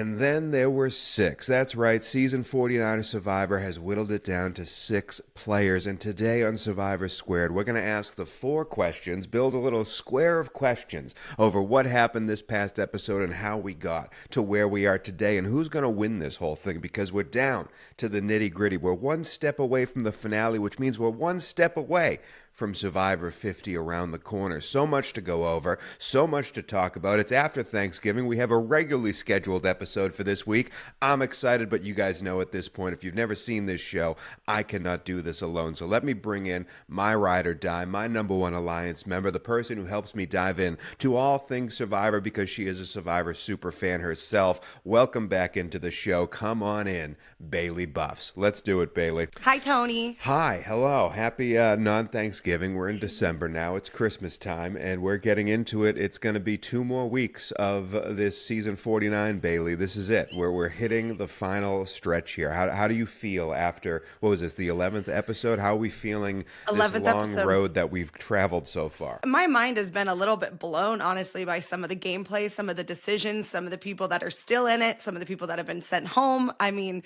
And then there were 6. That's right, season 49 of Survivor has whittled it down to 6 players. And today on Survivor Squared, we're going to ask the 4 questions, build a little square of questions over what happened this past episode and how we got to where we are today and who's going to win this whole thing, because we're down to the nitty-gritty. We're one step away from the finale, which means we're one step away from Survivor 50 around the corner. So much to go over, so much to talk about. It's after Thanksgiving. We have a regularly scheduled episode for this week. I'm excited, but you guys know at this point, if you've never seen this show, I cannot do this alone. So let me bring in my ride or die, my number one Alliance member, the person who helps me dive in to all things Survivor because she is a Survivor super fan herself. Welcome back into the show. Come on in, Bailey Buffs. Let's do it, Bailey. Hi, Tony. Hi. Hello. Happy non-Thanksgiving. We're in December now. It's Christmas time, and we're getting into it. It's going to be 2 more weeks of this season 49, Bailey. This is it, where we're hitting the final stretch here. How do you feel after, what was this, the 11th episode? How are we feeling this long road that we've traveled so far? My mind has been a little bit blown, honestly, by some of the gameplay, some of the decisions, some of the people that are still in it, some of the people that have been sent home. I mean,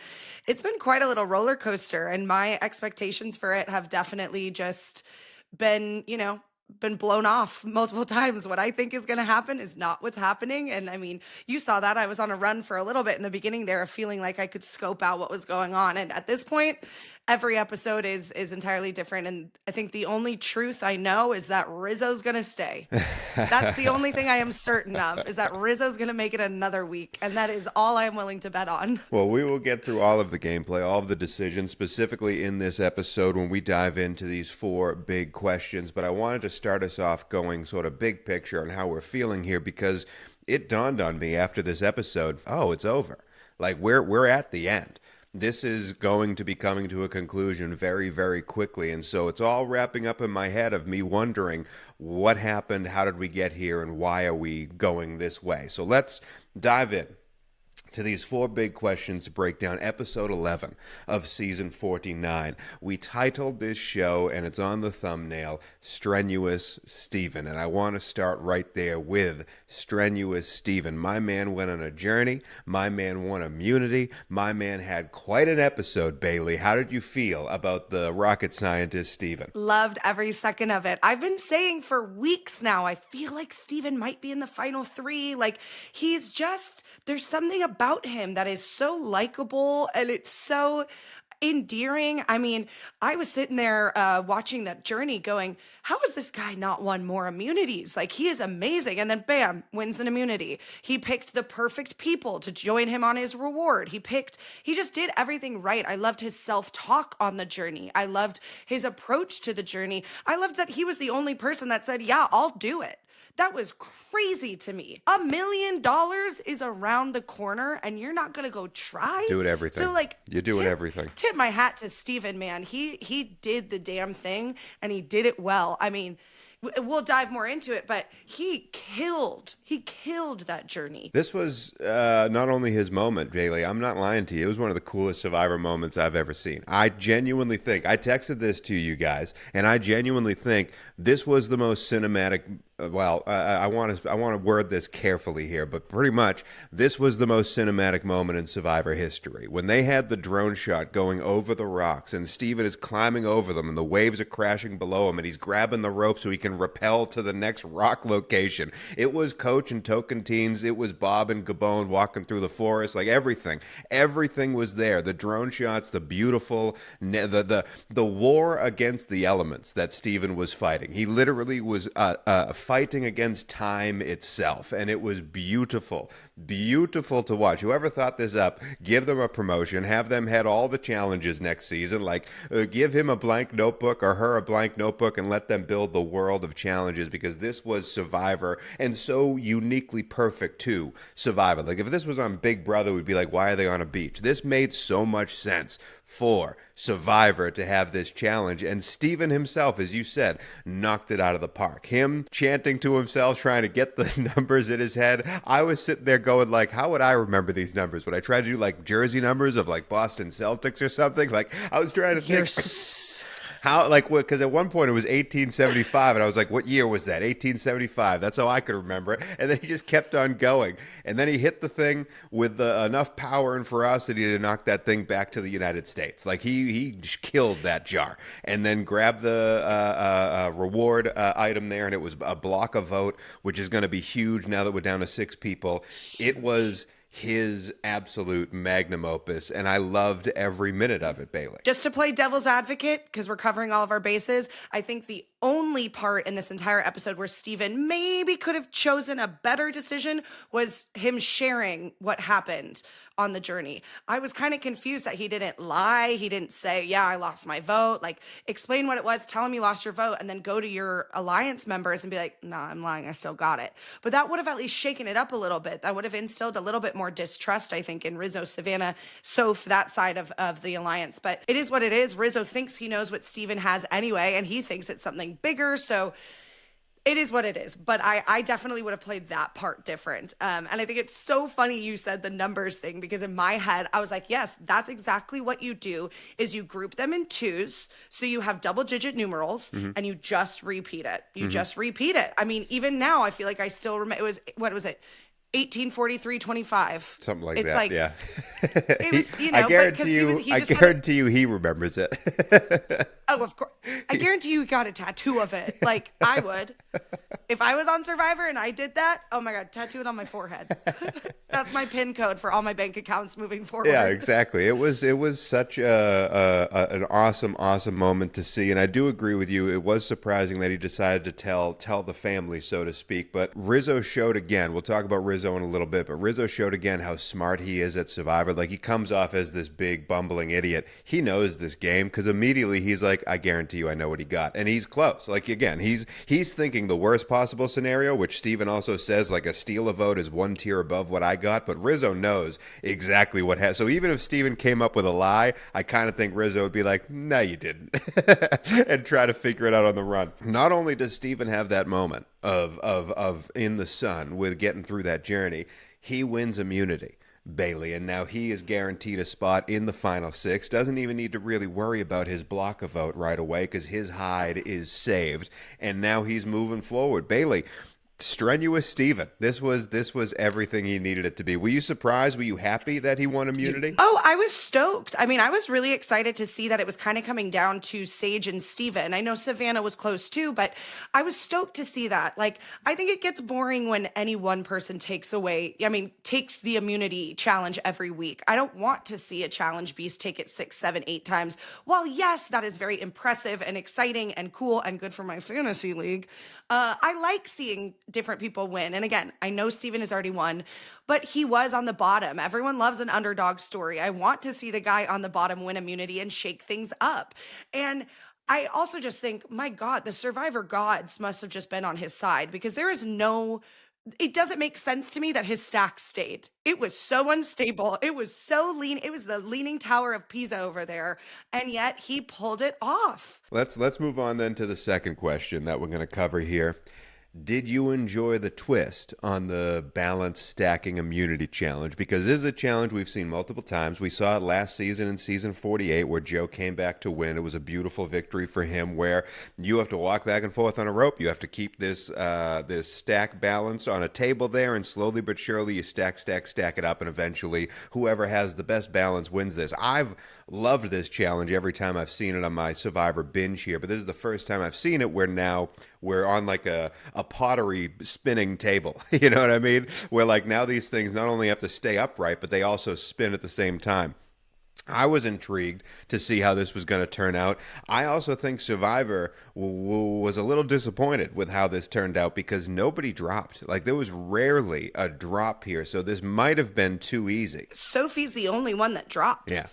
it's been quite a little roller coaster, and my expectations for it have definitely just been blown off multiple times. What I think is going to happen is not what's happening. And I mean, you saw that I was on a run for a little bit in the beginning there, feeling like I could scope out what was going on. And at this point, every episode is entirely different. And I think the only truth I know is that Rizo's going to stay. That's the only thing I am certain of, is that Rizo's going to make it another week. And that is all I am willing to bet on. Well, we will get through all of the gameplay, all of the decisions, specifically in this episode when we dive into these 4 big questions. But I wanted to start us off going sort of big picture on how we're feeling here, because it dawned on me after this episode, oh, it's over. Like, we're at the end. This is going to be coming to a conclusion very, very quickly. And so it's all wrapping up in my head of me wondering what happened, how did we get here, and why are we going this way? So let's dive in to these 4 big questions to break down episode 11 of season 49. We titled this show, and it's on the thumbnail, Strenuous Steven. And I want to start right there with Strenuous Steven. My man went on a journey. My man won immunity. My man had quite an episode, Bailey. How did you feel about the rocket scientist, Steven? Loved every second of it. I've been saying for weeks now, I feel like Steven might be in the final 3. Like, he's just, there's something about him that is so likable, and it's so endearing. I mean, I was sitting there watching that journey going, how has this guy not won more immunities? Like, he is amazing. And then bam, wins an immunity. He picked the perfect people to join him on his reward. He just did everything right. I loved his self-talk on the journey. I loved his approach to the journey. I loved that he was the only person that said, yeah, I'll do it. That was crazy to me. $1 million is around the corner, and you're not gonna go try? Do it everything. So, like, you're doing everything. Tip my hat to Steven, man. He did the damn thing, and he did it well. I mean, we'll dive more into it, but he killed that journey. This was not only his moment, Bailey. I'm not lying to you. It was one of the coolest Survivor moments I've ever seen. I genuinely think, I texted this to you guys, and I genuinely think this was the most cinematic. Well, I want to word this carefully here, but pretty much this was the most cinematic moment in Survivor history. When they had the drone shot going over the rocks, and Steven is climbing over them, and the waves are crashing below him, and he's grabbing the rope so he can rappel to the next rock location. It was Coach and Tocantins. It was Bob and Gabon walking through the forest. Like, everything was there. The drone shots, the beautiful, the war against the elements that Steven was fighting. He literally was fighting against time itself, and it was beautiful to watch. Whoever thought this up, give them a promotion, have them head all the challenges next season, like give him a blank notebook or her a blank notebook and let them build the world of challenges, because this was Survivor, and so uniquely perfect to Survivor. Like, if this was on Big Brother, we'd be like, why are they on a beach? This made so much sense for Survivor to have this challenge, and Steven himself, as you said, knocked it out of the park. Him chanting to himself, trying to get the numbers in his head. I was sitting there going, like, how would I remember these numbers? Would I try to do like jersey numbers of like Boston Celtics or something? Like, I was trying to think. How, like, what? Because at one point it was 1875, and I was like, what year was that? 1875. That's how I could remember it. And then he just kept on going. And then he hit the thing with enough power and ferocity to knock that thing back to the United States. Like, he just killed that jar. And then grabbed the reward item there, and it was a block of vote, which is going to be huge now that we're down to 6 people. It was his absolute magnum opus, and I loved every minute of it, Bailey. Just to play devil's advocate, because we're covering all of our bases, I think the only part in this entire episode where Steven maybe could have chosen a better decision was him sharing what happened on the journey. I was kind of confused that he didn't lie. He didn't say, yeah, I lost my vote. Like, explain what it was, tell him you lost your vote, and then go to your alliance members and be like, nah, I'm lying, I still got it. But that would have at least shaken it up a little bit. That would have instilled a little bit more distrust, I think, in Rizo, Savannah, Soph, that side of the alliance. But it is what it is. Rizo thinks he knows what Steven has anyway, and he thinks it's something bigger. So it is what it is, but I definitely would have played that part different. And I think it's so funny you said the numbers thing, because in my head, I was like, yes, that's exactly what you do, is you group them in twos. So you have double digit numerals and you just repeat it. You just repeat it. I mean, even now, I feel like I still remember, what was it? 1843-25. Something like it's that, like, yeah. It was, you know, I guarantee you he remembers it. Oh, of course. I guarantee you got a tattoo of it. Like, I would. If I was on Survivor and I did that, oh my God, tattoo it on my forehead. That's my PIN code for all my bank accounts moving forward. Yeah, exactly. It was such an awesome moment to see, and I do agree with you. It was surprising that he decided to tell the family, so to speak. But Rizo showed again. We'll talk about Rizo in a little bit, but Rizo showed again how smart he is at Survivor. Like, he comes off as this big bumbling idiot. He knows this game, because immediately he's like, I guarantee you I know what he got. And he's close. Like, again, he's thinking the worst possible scenario, which Steven also says, like, a steal a vote is one tier above what I got. But Rizo knows exactly what has. So even if Steven came up with a lie, I kind of think Rizo would be like, no, you didn't. And try to figure it out on the run. Not only does Steven have that moment of in the sun with getting through that journey, he wins immunity, Bailey, and now he is guaranteed a spot in the final 6. Doesn't even need to really worry about his block of vote right away, because his hide is saved, and now he's moving forward. Bailey, Strenuous Steven. This was everything he needed it to be. Were you surprised? Were you happy that he won immunity? Oh, I was stoked. I mean, I was really excited to see that it was kind of coming down to Sage and Steven. I know Savannah was close too, but I was stoked to see that. Like, I think it gets boring when any one person takes the immunity challenge every week. I don't want to see a challenge beast take it 6, 7, 8 times. While yes, that is very impressive and exciting and cool and good for my fantasy league, I like seeing different people win. And again, I know Steven has already won, but he was on the bottom. Everyone loves an underdog story. I want to see the guy on the bottom win immunity and shake things up. And I also just think, my God, the Survivor gods must have just been on his side, because it doesn't make sense to me that his stack stayed. It was so unstable. It was so lean. It was the leaning tower of Pisa over there. And yet he pulled it off. Let's move on then to the second question that we're going to cover here. Did you enjoy the twist on the balance stacking immunity challenge? Because this is a challenge we've seen multiple times. We saw it last season in season 48 where Joe came back to win. It was a beautiful victory for him, where you have to walk back and forth on a rope. You have to keep this stack balance on a table there, and slowly but surely you stack it up, and eventually whoever has the best balance wins this. I've loved this challenge every time I've seen it on my Survivor binge here, but this is the first time I've seen it where now we're on like a pottery spinning table. You know what I mean? Where like now these things not only have to stay upright, but they also spin at the same time. I was intrigued to see how this was going to turn out. I also think Survivor was a little disappointed with how this turned out, because nobody dropped. Like, there was rarely a drop here, so this might have been too easy. Sophie's the only one that dropped. Yeah.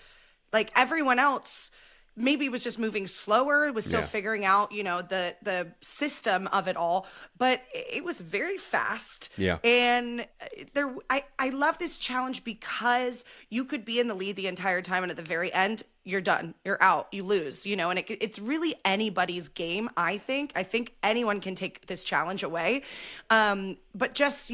Like, everyone else maybe was just moving slower, was still figuring out, the system of it all, but it was very fast. Yeah. And I love this challenge because you could be in the lead the entire time, and at the very end, you're done, you're out, you lose, and it's really anybody's game. I think anyone can take this challenge away. But just,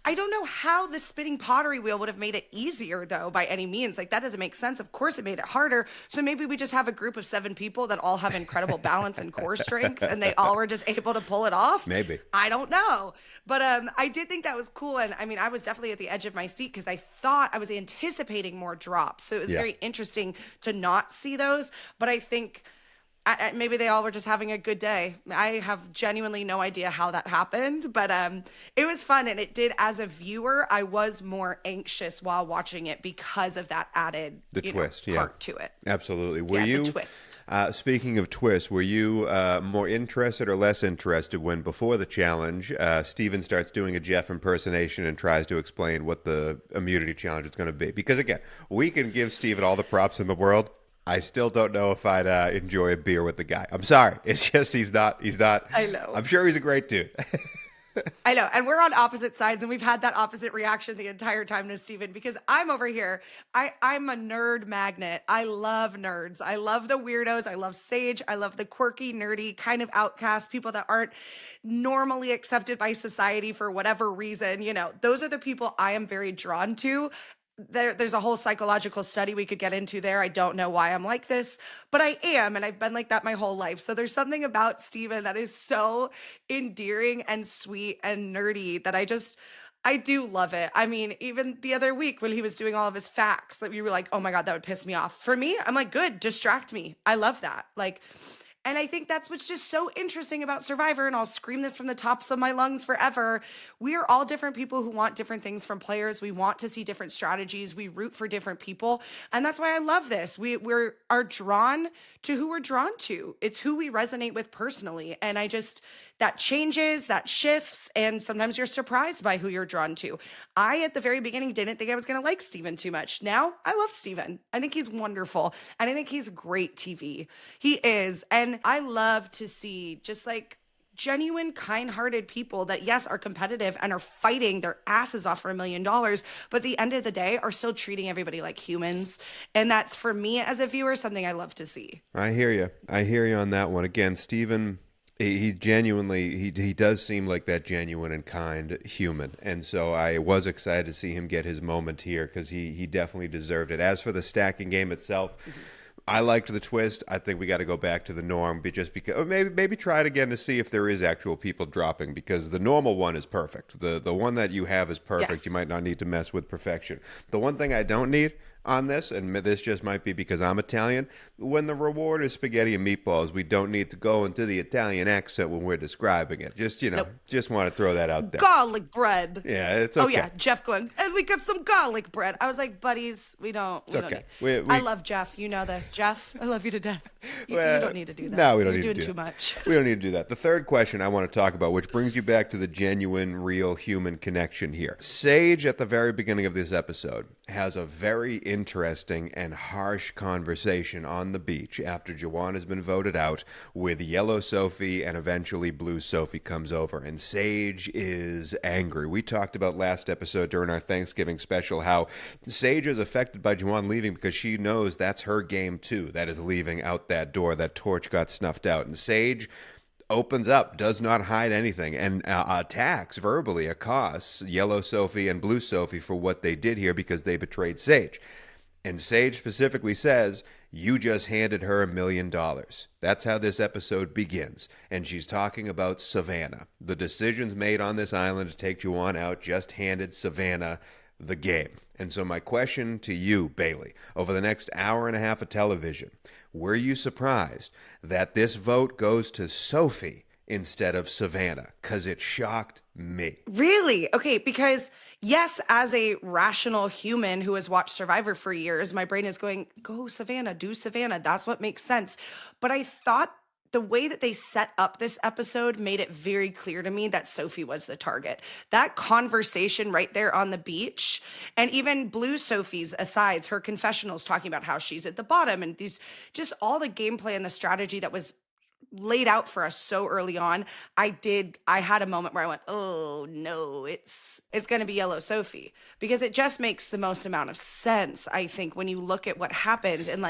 I don't know how the spinning pottery wheel would have made it easier, though, by any means. Like, that doesn't make sense. Of course, it made it harder. So maybe we just have a group of 7 people that all have incredible balance and core strength, and they all were just able to pull it off. Maybe. I don't know. But I did think that was cool. And I mean, I was definitely at the edge of my seat because I was anticipating more drops. So it was very interesting to not see those. But I think maybe they all were just having a good day. I have genuinely no idea how that happened, but it was fun. And it did, as a viewer, I was more anxious while watching it because of that added twist, part to it. Absolutely. Were you, the twist. Speaking of twists, were you more interested or less interested when, before the challenge, Steven starts doing a Jeff impersonation and tries to explain what the immunity challenge is going to be? Because, again, we can give Steven all the props in the world. I still don't know if I'd enjoy a beer with the guy. I'm sorry. It's just he's not. I know. I'm sure he's a great dude. I know. And we're on opposite sides, and we've had that opposite reaction the entire time to Steven, because I'm over here. I'm a nerd magnet. I love nerds. I love the weirdos. I love Sage. I love the quirky, nerdy, kind of outcast people that aren't normally accepted by society for whatever reason. Those are the people I am very drawn to. There's a whole psychological study we could get into there. I don't know why I'm like this, but I am, and I've been like that my whole life. So there's something about Steven that is so endearing and sweet and nerdy that I do love it. I mean, even the other week when he was doing all of his facts that we were like, oh my God, that would piss me off. For me, I'm like, good, distract me. I love that. And I think that's what's just so interesting about Survivor, and I'll scream this from the tops of my lungs forever. We are all different people who want different things from players. We want to see different strategies. We root for different people. And that's why I love this. We are drawn to who we're drawn to. It's who we resonate with personally. And that changes, that shifts, and sometimes you're surprised by who you're drawn to. I, at the very beginning, didn't think I was going to like Steven too much. Now, I love Steven. I think he's wonderful, and I think he's great TV. He is, and I love to see just genuine, kind-hearted people that, yes, are competitive and are fighting their asses off for $1 million, but at the end of the day are still treating everybody like humans. And that's, for me as a viewer, something I love to see. I hear you. I hear you on that one. Again, Steven, he genuinely, he does seem like that genuine and kind human. And so I was excited to see him get his moment here, because he definitely deserved it. As for the stacking game itself, I liked the twist. I think we got to go back to the norm, or maybe try it again to see if there is actual people dropping, because the normal one is perfect. The one that you have is perfect. Yes. You might not need to mess with perfection. The one thing I don't need on this, and this just might be because I'm Italian, when the reward is spaghetti and meatballs, we don't need to go into the Italian accent when we're describing it. Just, Nope. Just want to throw that out there. Garlic bread. Yeah, it's okay. Oh yeah, Jeff going, and we got some garlic bread. I was like, buddies, we don't. It's okay. I love Jeff. You know this, Jeff. I love you to death. You don't need to do that. No, we don't need to You're do doing too that. much. We don't need to do that. The third question I want to talk about, which brings you back to the genuine, real human connection here. Sage, at the very beginning of this episode, has a very interesting and harsh conversation on the beach after Jawan has been voted out with Yellow Sophie, and eventually Blue Sophie comes over, and Sage is angry. We talked about last episode during our Thanksgiving special how Sage is affected by Jawan leaving because she knows that's her game too. That is leaving out that door. That torch got snuffed out, and Sage opens up, does not hide anything, and attacks, verbally accosts Yellow Sophie and Blue Sophie for what they did here because they betrayed Sage. And Sage specifically says, you just handed her $1 million. That's how this episode begins. And she's talking about Savannah. The decisions made on this island to take Jawan out just handed Savannah the game. And so my question to you, Bailey, over the next hour and a half of television, were you surprised that this vote goes to Sophie instead of Savannah? Because it shocked me. Really? Okay, because yes, as a rational human who has watched Survivor for years, my brain is going, go Savannah, do Savannah. That's what makes sense. But I thought the way that they set up this episode made it very clear to me that Sophie was the target. That conversation right there on the beach, and even Blue Sophie's asides, her confessionals talking about how she's at the bottom, and these, just all the gameplay and the strategy that was laid out for us so early on. I had a moment where I went, oh no, it's going to be Yellow Sophie, because it just makes the most amount of sense, I think, when you look at what happened. And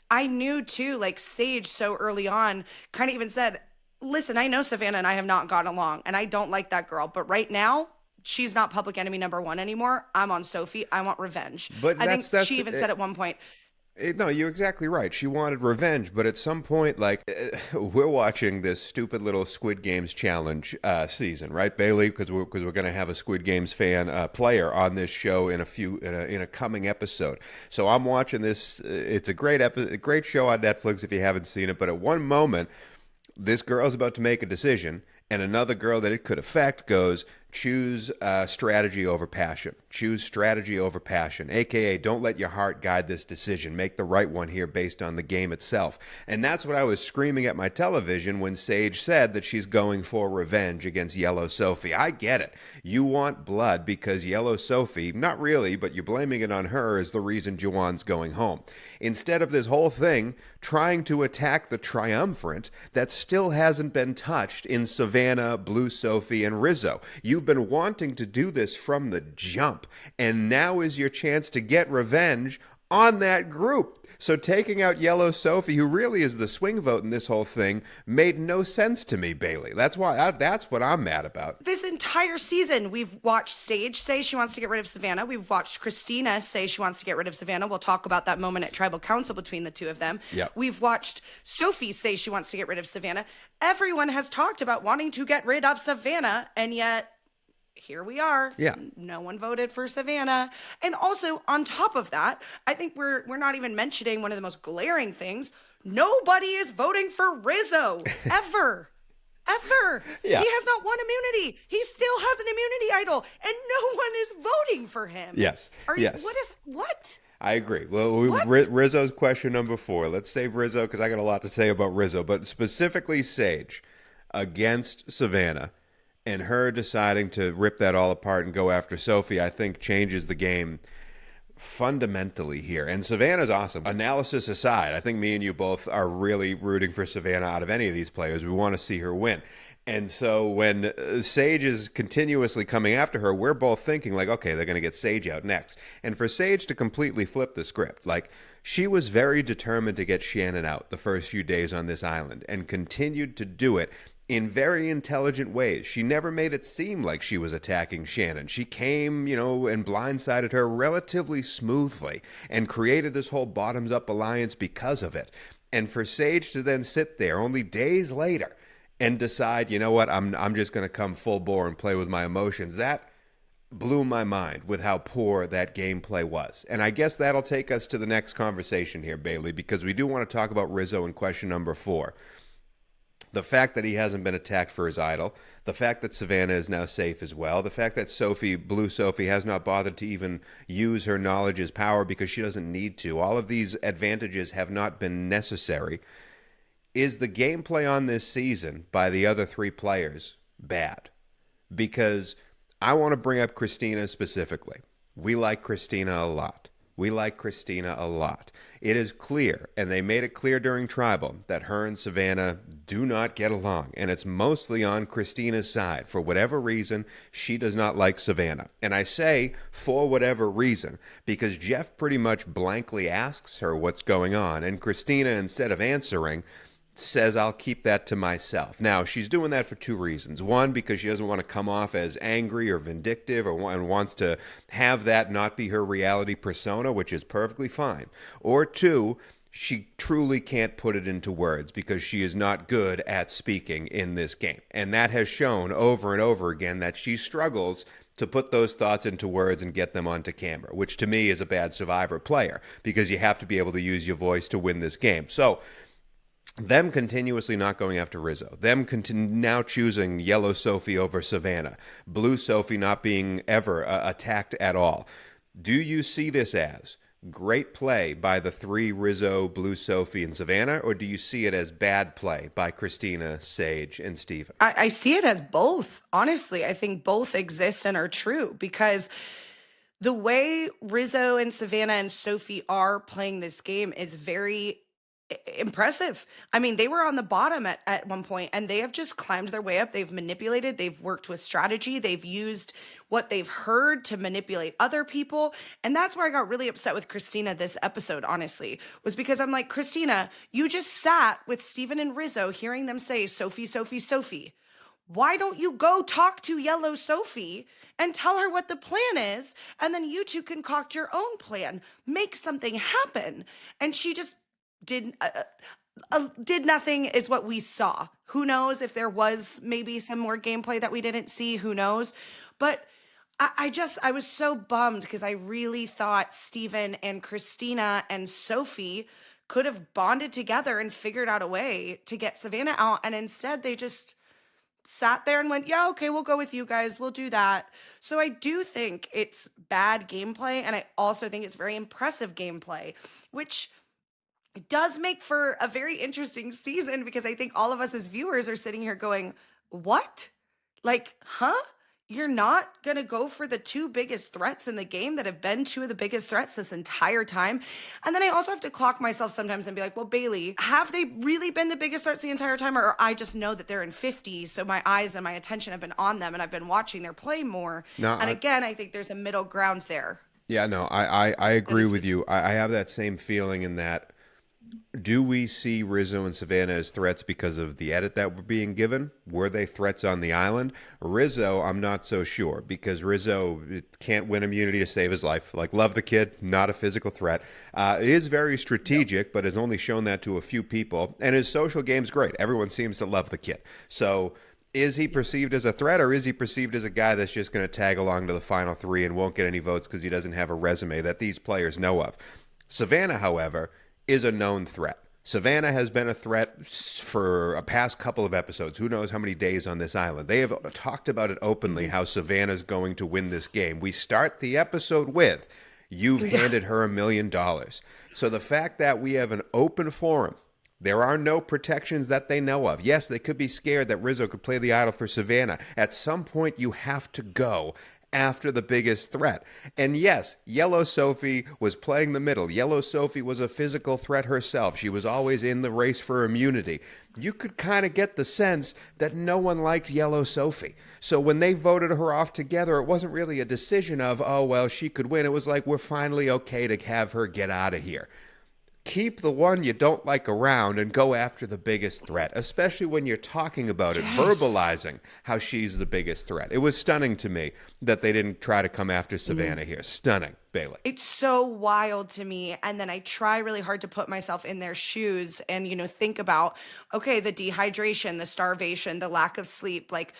I knew too, Sage so early on kind of even said, listen, I know Savannah and I have not gotten along, and I don't like that girl, but right now, she's not public enemy number one anymore. I'm on Sophie. I want revenge. But I think that's she even said at one point, No, you're exactly right. She wanted revenge, but at some point, like, we're watching this stupid little Squid Games challenge season, right, Bailey? Because we're going to have a Squid Games fan player on this show in a coming episode. So I'm watching this. It's a great show on Netflix if you haven't seen it. But at one moment, this girl's about to make a decision, and another girl that it could affect goes, choose strategy over passion. Choose strategy over passion, aka don't let your heart guide this decision. Make the right one here based on the game itself. And that's what I was screaming at my television when Sage said that she's going for revenge against Yellow Sophie. I get it. You want blood because Yellow Sophie, not really, but you're blaming it on her, is the reason Jawan's going home. Instead of this whole thing trying to attack the triumvirate that still hasn't been touched in Savannah, Blue Sophie, and Rizo. You've been wanting to do this from the jump, and now is your chance to get revenge on that group. So taking out Yellow Sophie, who really is the swing vote in this whole thing, made no sense to me, Bailey. That's what I'm mad about. This entire season, we've watched Sage say she wants to get rid of Savannah. We've watched Kristina say she wants to get rid of Savannah. We'll talk about that moment at Tribal Council between the two of them. Yep. We've watched Sophie say she wants to get rid of Savannah. Everyone has talked about wanting to get rid of Savannah, and yet here we are. Yeah. No one voted for Savannah. And also, on top of that, I think we're not even mentioning one of the most glaring things. Nobody is voting for Rizo ever. Ever. Yeah. He has not won immunity. He still has an immunity idol, and no one is voting for him. Yes. Yes. What? I agree. Well, Rizzo's question number 4. Let's save Rizo because I got a lot to say about Rizo, but specifically Sage against Savannah. And her deciding to rip that all apart and go after Sophie, I think, changes the game fundamentally here. And Savannah's awesome. Analysis aside, I think me and you both are really rooting for Savannah out of any of these players. We want to see her win. And so when Sage is continuously coming after her, we're both thinking like, okay, they're going to get Sage out next. And for Sage to completely flip the script, like, she was very determined to get Shannon out the first few days on this island and continued to do it in very intelligent ways. She never made it seem like she was attacking Shannon. She came, and blindsided her relatively smoothly and created this whole bottoms-up alliance because of it. And for Sage to then sit there only days later and decide, you know what, I'm just going to come full bore and play with my emotions, that blew my mind with how poor that gameplay was. And I guess that'll take us to the next conversation here, Bailey, because we do want to talk about Rizo in question number 4. The fact that he hasn't been attacked for his idol, the fact that Savannah is now safe as well, the fact that Blue Sophie, has not bothered to even use her knowledge as power because she doesn't need to. All of these advantages have not been necessary. Is the gameplay on this season by the other 3 players bad? Because I want to bring up Kristina specifically. We like Kristina a lot. It is clear, and they made it clear during Tribal, that her and Savannah do not get along, and it's mostly on Kristina's side. For whatever reason, she does not like Savannah. And I say, for whatever reason, because Jeff pretty much blankly asks her what's going on, and Kristina, instead of answering, says, I'll keep that to myself. Now, she's doing that for 2 reasons. One, because she doesn't want to come off as angry or vindictive and wants to have that not be her reality persona, which is perfectly fine. Or 2, she truly can't put it into words because she is not good at speaking in this game. And that has shown over and over again that she struggles to put those thoughts into words and get them onto camera, which to me is a bad Survivor player because you have to be able to use your voice to win this game. So, them continuously not going after Rizo, them now choosing Yellow Sophie over Savannah, Blue Sophie not being ever attacked at all. Do you see this as great play by the 3, Rizo, Blue Sophie, and Savannah, or do you see it as bad play by Kristina, Sage, and Steven? I see it as both. Honestly, I think both exist and are true because the way Rizo and Savannah and Sophie are playing this game is very impressive. I mean, they were on the bottom at one point and they have just climbed their way up. They've manipulated, they've worked with strategy, they've used what they've heard to manipulate other people. And that's where I got really upset with Kristina this episode, honestly, was because I'm like, Kristina, you just sat with Steven and Rizo hearing them say, Sophie, Sophie, Sophie. why don't you go talk to Yellow Sophie and tell her what the plan is? And then you two concoct your own plan, make something happen. And she just did nothing is what we saw. Who knows if there was maybe some more gameplay that we didn't see, who knows? But I was so bummed because I really thought Steven and Kristina and Sophie could have bonded together and figured out a way to get Savannah out. And instead they just sat there and went, yeah, okay, we'll go with you guys. We'll do that. So I do think it's bad gameplay. And I also think it's very impressive gameplay, which does make for a very interesting season because I think all of us as viewers are sitting here going, what? Like, huh? You're not going to go for the two biggest threats in the game that have been two of the biggest threats this entire time? And then I also have to clock myself sometimes and be like, well, Bailey, have they really been the biggest threats the entire time? Or I just know that they're in 50, so my eyes and my attention have been on them and I've been watching their play more. No, and again, I think there's a middle ground there. Yeah, no, I agree with you. I have that same feeling in that. Do we see Rizo and Savannah as threats because of the edit that were being given? Were they threats on the island? Rizo, I'm not so sure because Rizo can't win immunity to save his life. Like, love the kid, not a physical threat. Is very strategic, but has only shown that to a few people. And his social game's great. Everyone seems to love the kid. So is he perceived as a threat or is he perceived as a guy that's just going to tag along to the final three and won't get any votes because he doesn't have a resume that these players know of? Savannah, however, is a known threat. Savannah has been a threat for a past couple of episodes. Who knows how many days on this island. They have talked about it openly, how Savannah's going to win this game. We start the episode with, you've handed her $1 million. So the fact that we have an open forum, there are no protections that they know of. Yes, they could be scared that Rizo could play the idol for Savannah. At some point, you have to go after the biggest threat. And yes, Yellow Sophie was playing the middle. Yellow Sophie was a physical threat herself. She was always in the race for immunity. You could kind of get the sense that no one likes Yellow Sophie. So when they voted her off together, it wasn't really a decision of, oh, well, she could win. It was like, we're finally okay to have her get out of here. Keep the one you don't like around and go after the biggest threat, especially when you're talking about it, verbalizing how she's the biggest threat. It was stunning to me that they didn't try to come after Savannah here. Stunning, Bailey. It's so wild to me. And then I try really hard to put myself in their shoes and, think about, okay, the dehydration, the starvation, the lack of sleep. Like,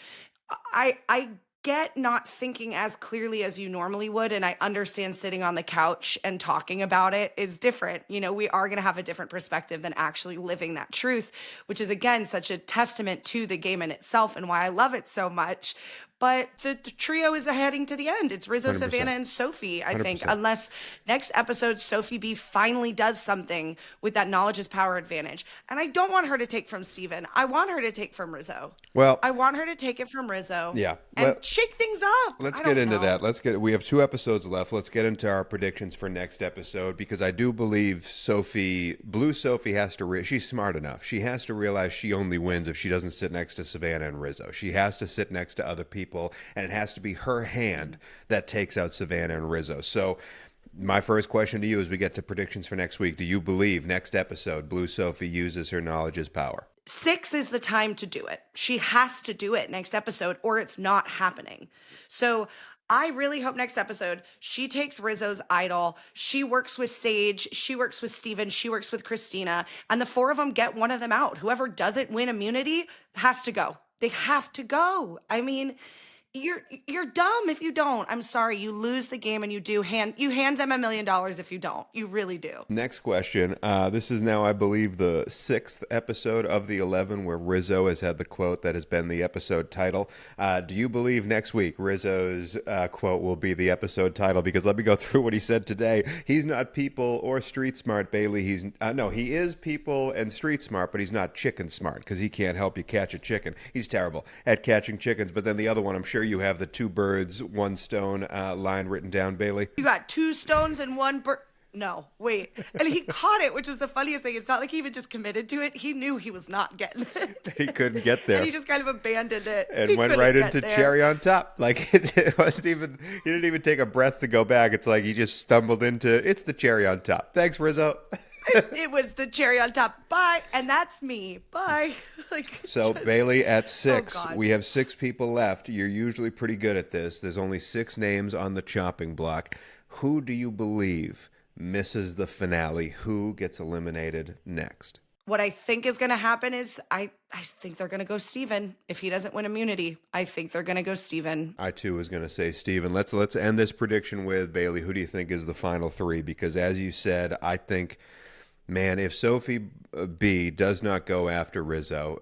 I get not thinking as clearly as you normally would, and I understand sitting on the couch and talking about it is different. We are going to have a different perspective than actually living that truth, which is, again, such a testament to the game in itself and why I love it so much. But the trio is heading to the end. It's Rizo, 100%. Savannah, and Sophie, I think. 100%. Unless next episode, Sophie B finally does something with that knowledge is power advantage. And I don't want her to take from Steven. I want her to take from Rizo. Well, I want her to take it from Rizo. Yeah. And shake things up. Let's get into that. We have 2 episodes left. Let's get into our predictions for next episode because I do believe Blue Sophie has to, she's smart enough. She has to realize she only wins if she doesn't sit next to Savannah and Rizo. She has to sit next to other people. And it has to be her hand that takes out Savannah and Rizo. So my first question to you as we get to predictions for next week, do you believe next episode Blue Sophie uses her knowledge as power? 6 is the time to do it. She has to do it next episode or it's not happening. So I really hope next episode she takes Rizzo's idol. She works with Sage. She works with Steven. She works with Kristina. And the 4 of them get one of them out. Whoever doesn't win immunity has to go. They have to go. I mean, you're dumb if you don't. I'm sorry. You lose the game and you hand them $1 million if you don't. You really do. Next question. This is now, I believe, the 6th episode of the 11 where Rizo has had the quote that has been the episode title. Do you believe next week Rizzo's quote will be the episode title? Because let me go through what he said today. He's not people or street smart, Bailey. He is people and street smart, but he's not chicken smart because he can't help you catch a chicken. He's terrible at catching chickens. But then the other one, I'm sure you have the 2 birds, 1 stone line written down, Bailey. You got 2 stones and 1 bird. No, wait. And he caught it, which was the funniest thing. It's not like he even just committed to it. He knew he was not getting it. He couldn't get there. And he just kind of abandoned it. And went right into cherry on top. Like it wasn't even, he didn't even take a breath to go back. It's like he just stumbled into, it's the cherry on top. Thanks, Rizo. It was the cherry on top. Bye. And that's me. Bye. Like, So, Bailey, at 6, God. we have 6 people left. You're usually pretty good at this. There's only 6 names on the chopping block. Who do you believe misses the finale? Who gets eliminated next? What I think is going to happen is I think they're going to go Steven. If he doesn't win immunity, I think they're going to go Steven. I too was going to say Steven. Let's end this prediction with Bailey. Who do you think is the final 3? Because as you said, I think, man, if Sophie B does not go after Rizo,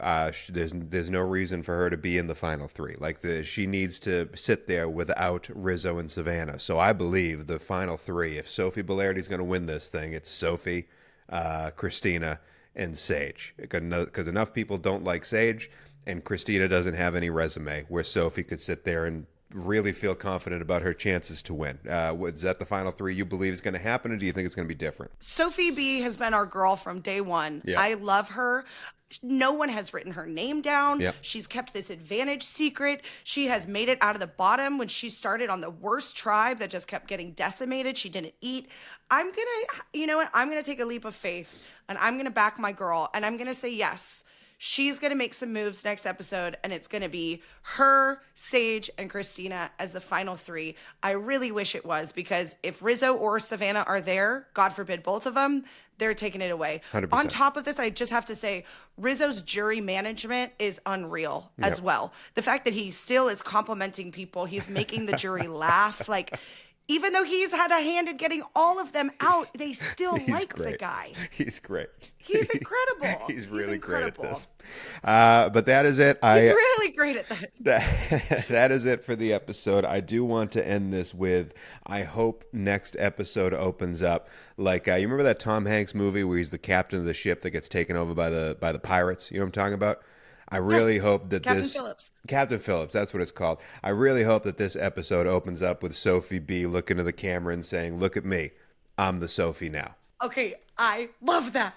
there's no reason for her to be in the final 3. Like she needs to sit there without Rizo and Savannah. So I believe the final 3. If Sophie Bellardi's going to win this thing, it's Sophie, Kristina, and Sage, because enough people don't like Sage, and Kristina doesn't have any resume where Sophie could sit there and really feel confident about her chances to win. Is that the final 3 you believe is going to happen, or do you think it's going to be different? Sophie B has been our girl from day one. Yeah. I love her. No one has written her name down. Yep. She's kept this advantage secret. She has made it out of the bottom when she started on the worst tribe that just kept getting decimated. She didn't eat. You know what? I'm going to take a leap of faith, and I'm going to back my girl, and I'm going to say yes. She's going to make some moves next episode, and it's going to be her, Sage, and Kristina as the final 3. I really wish it was, because if Rizo or Savannah are there, God forbid both of them, they're taking it away. 100%. On top of this, I just have to say, Rizzo's jury management is unreal as well. The fact that he still is complimenting people, he's making the jury laugh. Like, even though he's had a hand in getting all of them out, they still like the guy. He's great. He's incredible. He's really great at incredible. this. But that is it. He's really great at this. That is it for the episode. I do want to end this with, I hope next episode opens up like, you remember that Tom Hanks movie where he's the captain of the ship that gets taken over by the pirates? You know what I'm talking about? I really hope that Captain Phillips, that's what it's called. I really hope that this episode opens up with Sophie B looking to the camera and saying, "Look at me. I'm the Sophie now." Okay, I love that.